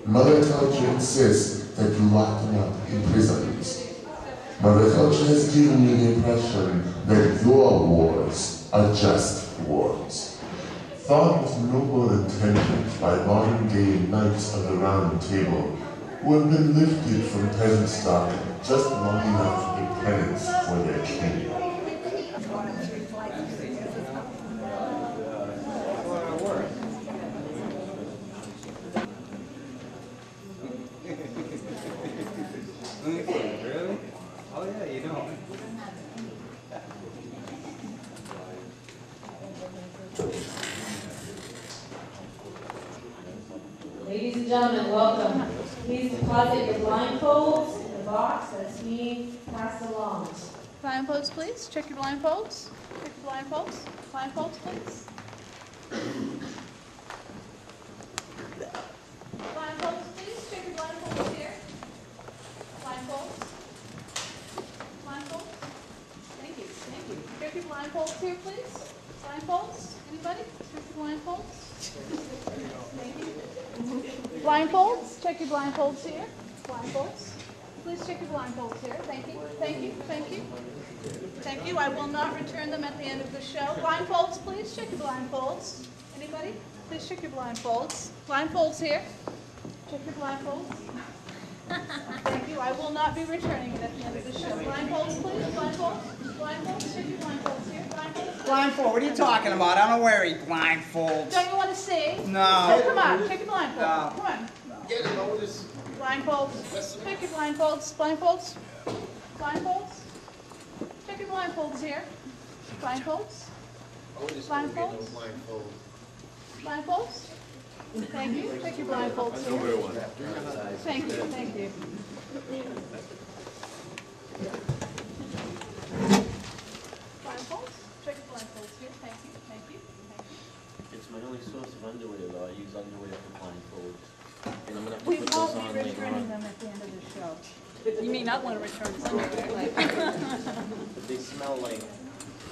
Mother Culture insists that you lock them up in prisons. Mother Culture has given you the impression that your wars are just wars. Thought with noble intentions by modern-day knights of the Round Table who have been lifted from peasant stock just long enough in penance for their king. Really? Oh yeah, you know. Ladies and gentlemen, welcome. Please deposit your blindfolds in the box that's being passed along. Blindfolds, please. Check your blindfolds. Check your blindfolds. Blindfolds, please. Blindfolds, please. Check your blindfolds here. Blindfolds. Blindfolds. Thank you. Thank you. Check your blindfolds here, please. Blindfolds. Anybody? Check your blindfolds. Thank you. Blindfolds. Check your blindfolds here. Blindfolds. Please check your blindfolds here. Thank you. Thank you. Thank you. Thank you. I will not return them at the end of the show. Blindfolds, please. Check your blindfolds. Anybody? Please check your blindfolds. Blindfolds here. Check your blindfolds. Thank you. I will not be returning it at the end of the show. Blindfolds, please. Blindfolds. Blindfolds. Check your blindfolds here. Blindfolds. Blindfold? What are you talking about? I don't wear any blindfolds. Don't you want to see? No. Oh, come on. Check your blindfolds. No. Come on. Get it, Otis. Blindfolds. Check your blindfolds. Blindfolds. Blindfolds. Check your blindfolds here. Blindfolds. Otis Blindfolds? don't get no blindfold. Blindfolds. Thank you. Check your blindfolds here. Thank you. Thank you. Blindfolds. Check your blindfolds here. Thank you. Thank you. Thank you. It's my only source of underwear, though. I use underwear for blindfolds. And I'm gonna have to We put those won't on be later returning on. them at the end of the show. You may not want to return some of them. But they smell like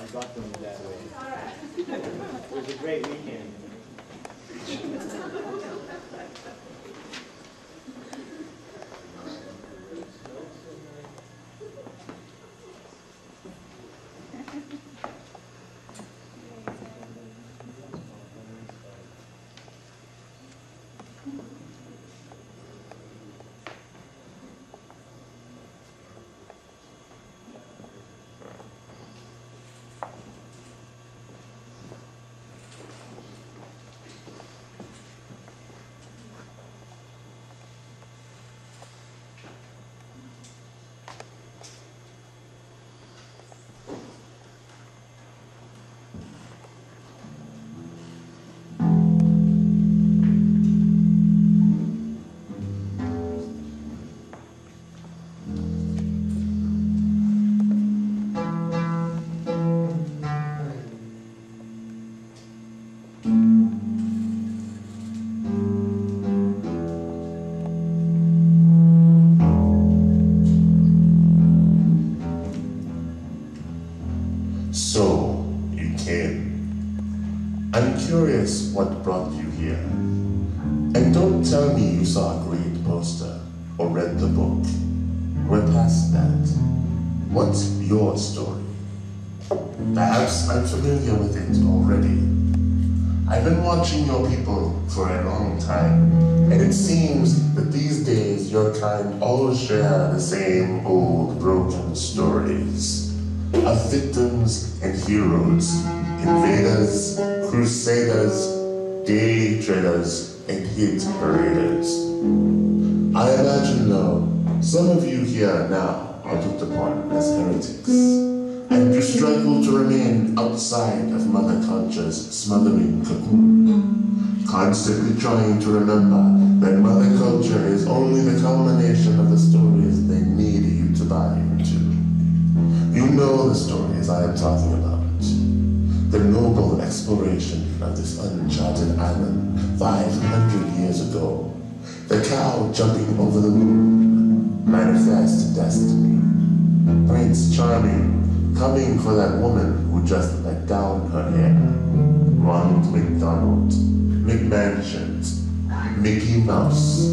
I got them that way. It was a great weekend. So, you came. I'm curious what brought you here. And don't tell me you saw a great poster or read the book. We're past that. What's your story? Perhaps I'm familiar with it already. I've been watching your people for a long time, and it seems that these days your kind all share the same old broken stories of victims and heroes, invaders, crusaders, day traders, and hit paraders. I imagine, though, some of you here now are looked upon as heretics, and you struggle to remain outside of Mother Culture's smothering cocoon, constantly trying to remember that Mother Culture is only the culmination of the stories they need you to buy into. You know the stories I am talking about. The noble exploration of this uncharted island 500 years ago. The cow jumping over the moon. Manifest destiny. Prince Charming coming for that woman who just let down her hair. Ronald McDonald. McMansions. Mickey Mouse,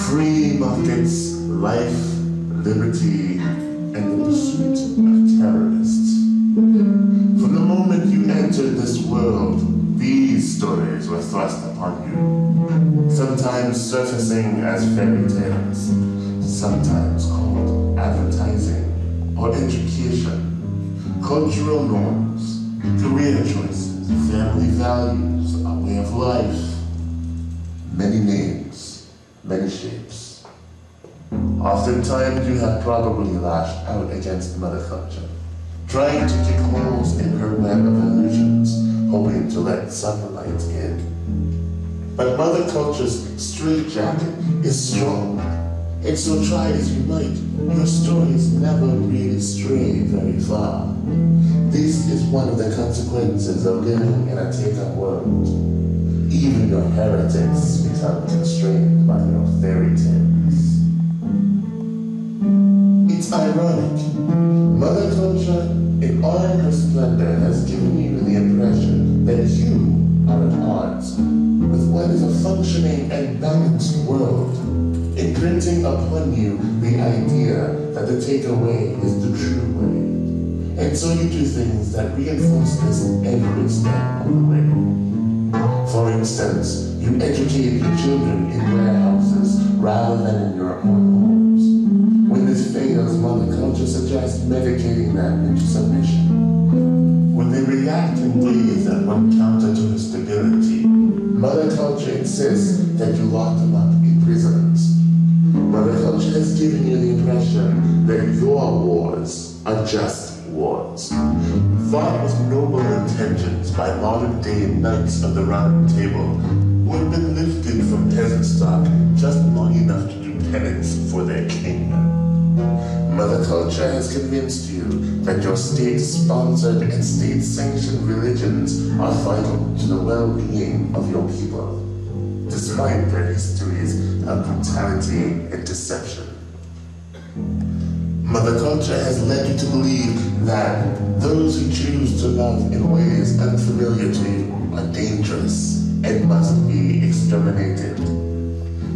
free markets, life, liberty, and the pursuit of terrorists. From the moment you entered this world, these stories were thrust upon you, sometimes surfacing as fairy tales, sometimes called advertising or education, cultural norms, career choices, family values, a way of life, many names, many shapes. Oftentimes you have probably lashed out against Mother Culture, trying to kick holes in her web of illusions, hoping to let sunlight in. But Mother Culture's straitjacket is strong, and so try as you might, your stories never really stray very far. This is one of the consequences of living in a taken world. Even your heretics become constrained by your fairy tales. It's ironic. Mother Culture, in all her splendor, has given you the impression that you are at odds with what is a functioning and balanced world, imprinting upon you the idea that the takeaway is the true way. And so you do things that reinforce this every step of the way. For instance, you educate your children in warehouses rather than in your own homes. When this fails, Mother Culture suggests medicating them into submission. When they react in ways that run counter to her stability, Mother Culture insists that you lock them up in prisons. Mother Culture has given you the impression that your wars are just wars, fought with noble intentions by modern-day knights of the Round Table who have been lifted from peasant stock just long enough to do penance for their king. Mother Culture has convinced you that your state-sponsored and state-sanctioned religions are vital to the well-being of your people, despite their histories of brutality and deception. Mother Culture has led you to believe that those who choose to love in ways unfamiliar to you are dangerous and must be exterminated.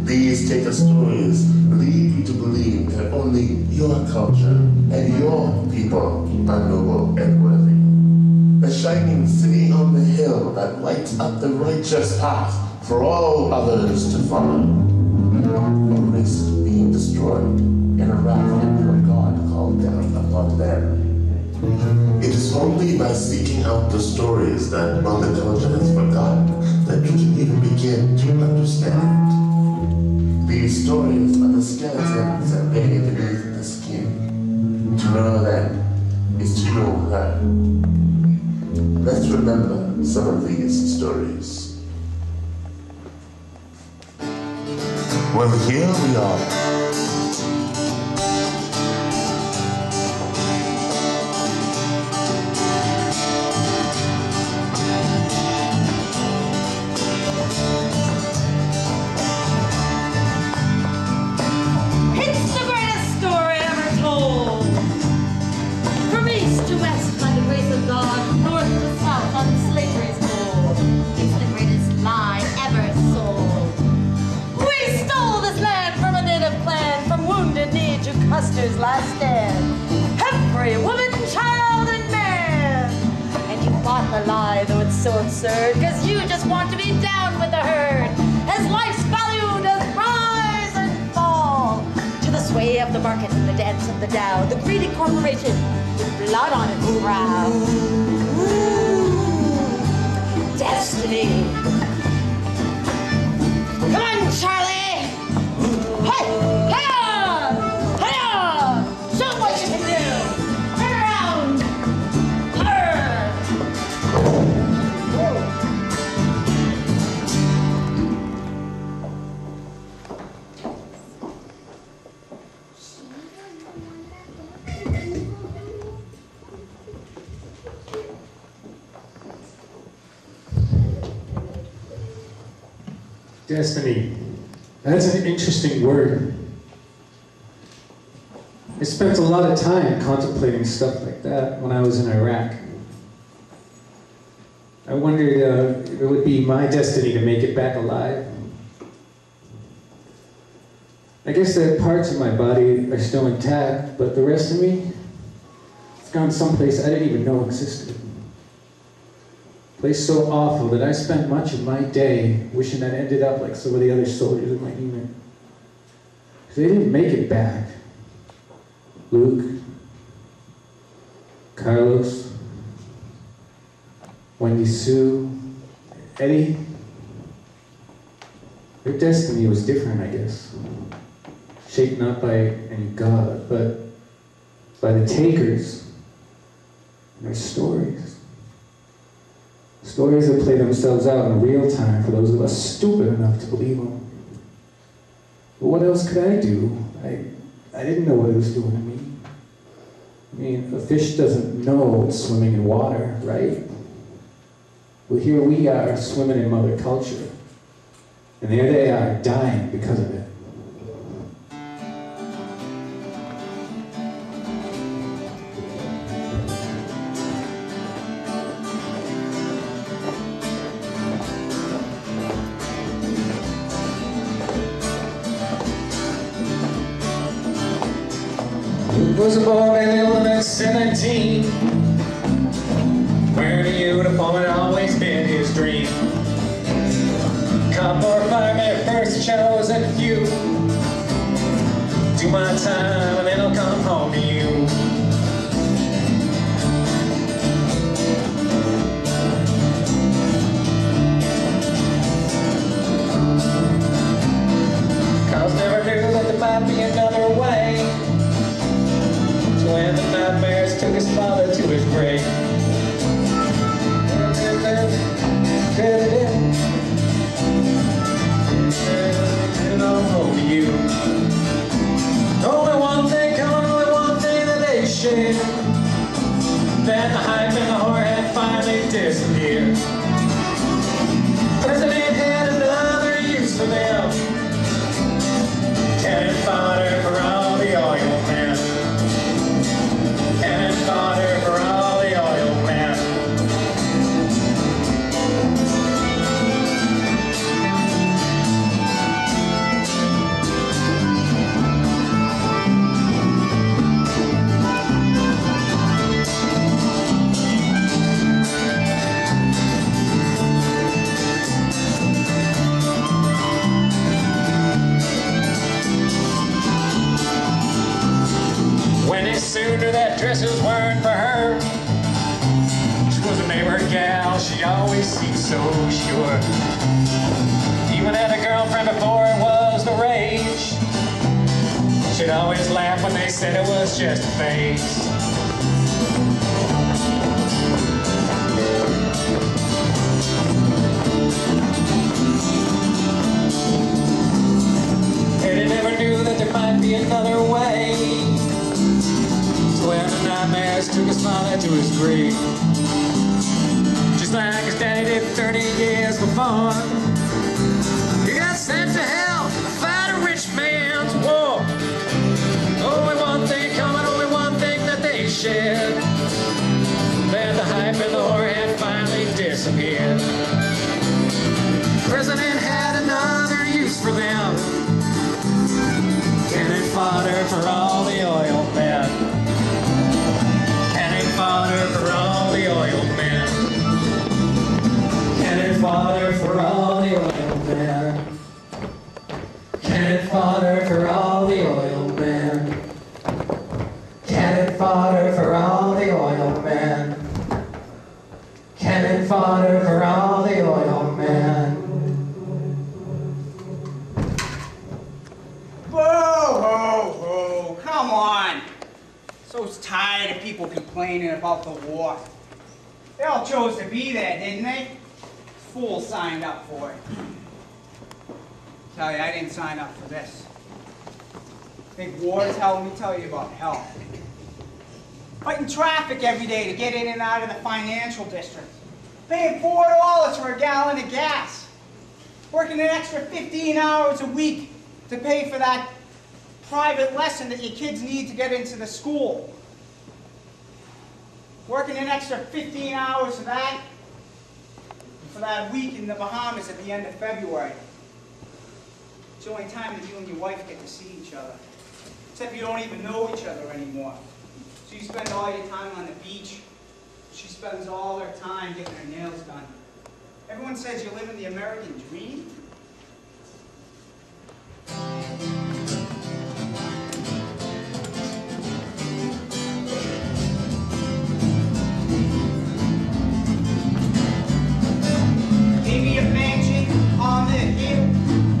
These taker stories lead you to believe that only your culture and your people are noble and worthy. The shining city on the hill that lights up the righteous path for all others to follow, or risk being destroyed in a wrath that your God called down upon them. It is only by seeking out the stories that Mother Culture has forgotten that you can even begin to understand. These stories are the skeletons that lay beneath the skin. To know them is to know her. Let's remember some of these stories. Well, here we are. Custer's last stand. Every woman, child, and man. And you bought the lie, though it's so absurd, because you just want to be down with the herd. As life's value does rise and fall, to the sway of the market and the dance of the Dow, the greedy corporation with blood on its brow. Ooh, destiny. Come on, Charlie. Hey, hey! Destiny. That's an interesting word. I spent a lot of time contemplating stuff like that when I was in Iraq. I wondered if it would be my destiny to make it back alive. I guess that parts of my body are still intact, but the rest of me, it's gone someplace I didn't even know existed. A place so awful that I spent much of my day wishing I'd ended up like some of the other soldiers in my unit. Because they didn't make it back. Luke, Carlos, Wendy Sue, Eddie. Their destiny was different, I guess. Shaped not by any god, but by the takers and their stories. Stories that play themselves out in real time for those of us stupid enough to believe them. But what else could I do? I didn't know what it was doing to me. I mean, a fish doesn't know it's swimming in water, right? Well, here we are swimming in mother culture. And there they are, dying because of it. Luke was a boy barely older than 17, wearing a uniform had always been his dream. Cop or fireman at first chose a few. Do my time and then I'll come home to you. Cause never knew that there might be another way. So when the nightmares took his father to his grave. And I'll hold you. Only one thing coming, only one thing that they share. Then the hype and the horror had finally disappeared. President had another use for them. Cannon fodder for all the oil men. Cannon fodder for all the oil men. Sooner that dresses weren't for her. She was a neighborhood gal, she always seemed so sure. Even had a girlfriend before it was the rage. She'd always laugh when they said it was just a phase. Eddie never knew that there might be another way. When the nightmares took his father to his grave, just like his daddy did 30 years before. He got sent to hell to fight a rich man's war. Only one thing coming, only one thing that they shared. Then the hype and the horror had finally disappeared. President had another use for them. Cannon fodder for all the oil men. Fodder for all the oil men. Cannon fodder for all the oil men. Cannon fodder for all the oil men. Cannon fodder for all the oil men. Cannon fodder for all the oil men. Whoa, whoa, whoa, come on. So tired of people complaining about the war. They all chose to be there, didn't they? Fools signed up for it. Tell you, I didn't sign up for this. Think war is hell? Let me tell you about hell. Fighting traffic every day to get in and out of the financial district. Paying $4 for a gallon of gas. Working an extra 15 hours a week to pay for that private lesson that your kids need to get into the school. Working an extra 15 hours for that, and for that week in the Bahamas at the end of February. It's the only time that you and your wife get to see each other. Except you don't even know each other anymore. So you spend all your time on the beach. She spends all her time getting her nails done. Everyone says you live in the American dream. Maybe a mansion on the hill.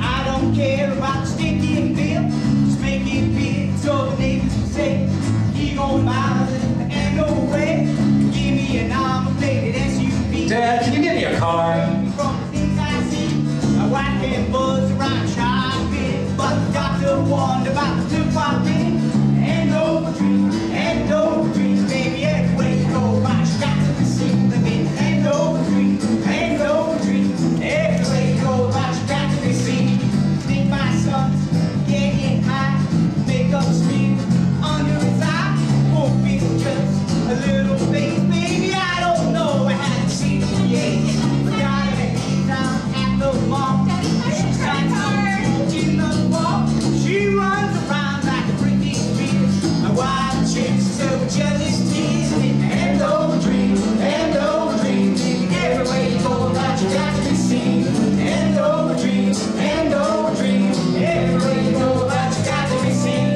I don't care about the stinking bill. Just make it big so the neighbors can say, he gon' buy and no way. Give me an armor-plated SUV. Dad, can you get me a car? From the things I see, my wife can buzz around shopping, but the doctor warned about the two-part ring. And no dream, baby, everywhere you go, but you got to be seen living. And no dream, everywhere you go, but you got to be seen. Think my son's getting high, make up speed under his eye. Won't feel just a little face, baby, I don't know. I haven't seen him yet. But got him down at the mall. She's got some in the wall. She runs around like a Britney Spears. My wife chases her with jealous tears. And no dream, baby, everywhere you go, but you got to be seen. And no dream, everywhere you go, but you got to be seen.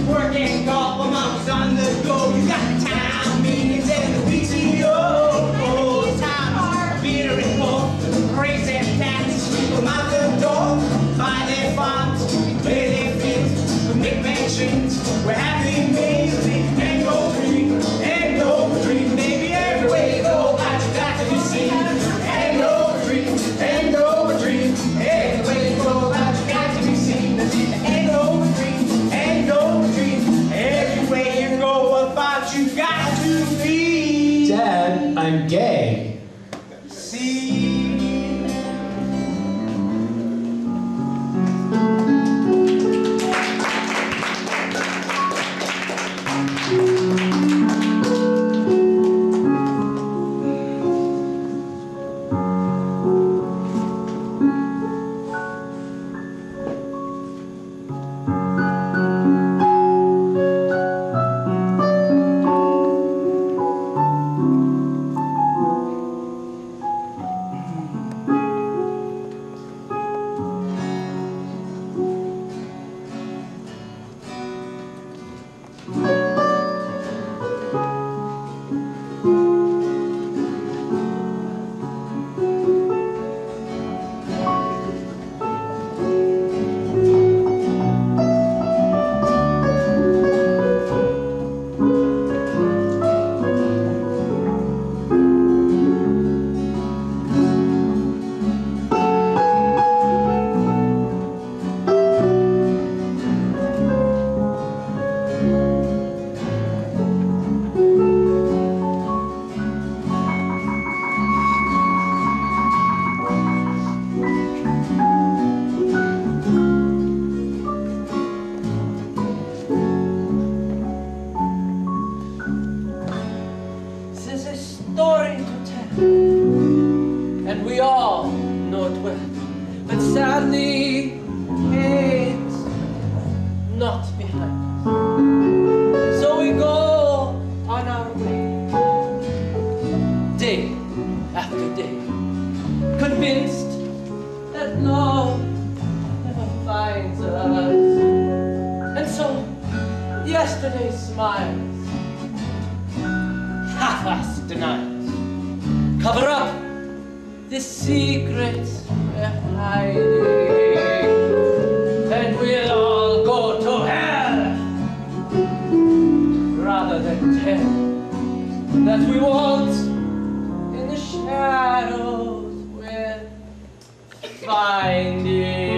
Working golf while mom was on the go. You got the town meetings and the PTO. Time, beer and more. Crazy cats sweep them out the door. Buy their farms, play their fields, make mansions. We're happy, amazing, and no dream, baby, everywhere you go, but you got to be seen. And no dream, everywhere you go, but you got to be seen. And no dream, everywhere you go, about you got to be. Dad, I'm gay. See. after day, convinced that no never finds us. And so yesterday's smiles, half-assed denials, cover up the secrets we're hiding, and we'll all go to hell rather than tell that we waltz in the shadows we're finding.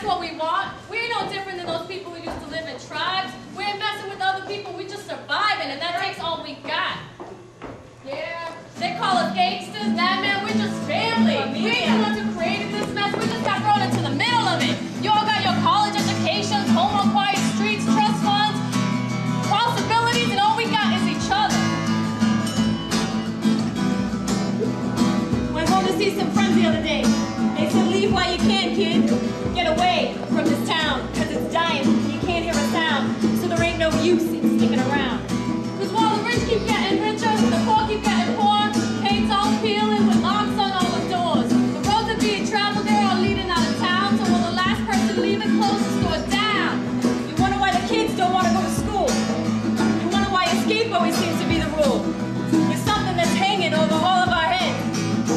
that's what we want. We're no different than those people who used to live in tribes. We're messing with other people. We're just surviving, and that takes all we got. Yeah, they call us gangsters. Nah, man, we're just family. We ain't the ones who created this mess. We just got thrown into the middle of it. You all got your college educations, home on quiet streets, trust funds, possibilities, and all we got is each other. Went home to see some friends the other day. They said, leave while you can, kid. Get away from this town, cause it's dying. You can't hear a sound, so there ain't no use in sticking around. Cause while the rich keep getting richer, the poor keep getting poor. Paint's all peeling with locks on all the doors. The roads are being traveled, they're all leading out of town. So will the last person leaving close the store down? You wonder why the kids don't want to go to school. You wonder why escape always seems to be the rule. There's something that's hanging over all of our heads.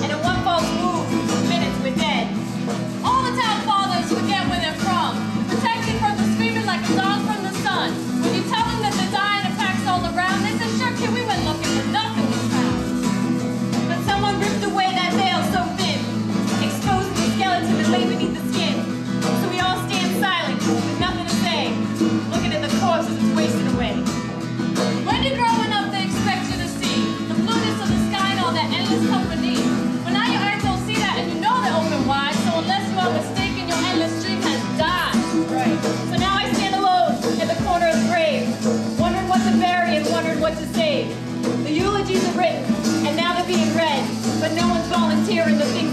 And in one false move, minutes we're dead. All the town fathers forget where they're from, protected from the screaming like a dog from the sun. When you tell them that they're dying, attacks all around, they say, sure kid, we went looking, but nothing was found. But someone ripped away that veil so thin, exposing the skeleton that lay beneath the skin. So we all stand silent, with nothing to say, looking at the corpse as it's wasting away. When you're growing up, they expect you to see the blueness of the sky and all that endless company. But now your eyes don't see that, and you know they're open wide. So unless you are mistaken, your endless dream has died. Right. So now I stand alone at the corner of the grave, wondering what to bury and wondering what to save. The eulogies are written, and now they're being read, but no one's volunteering to think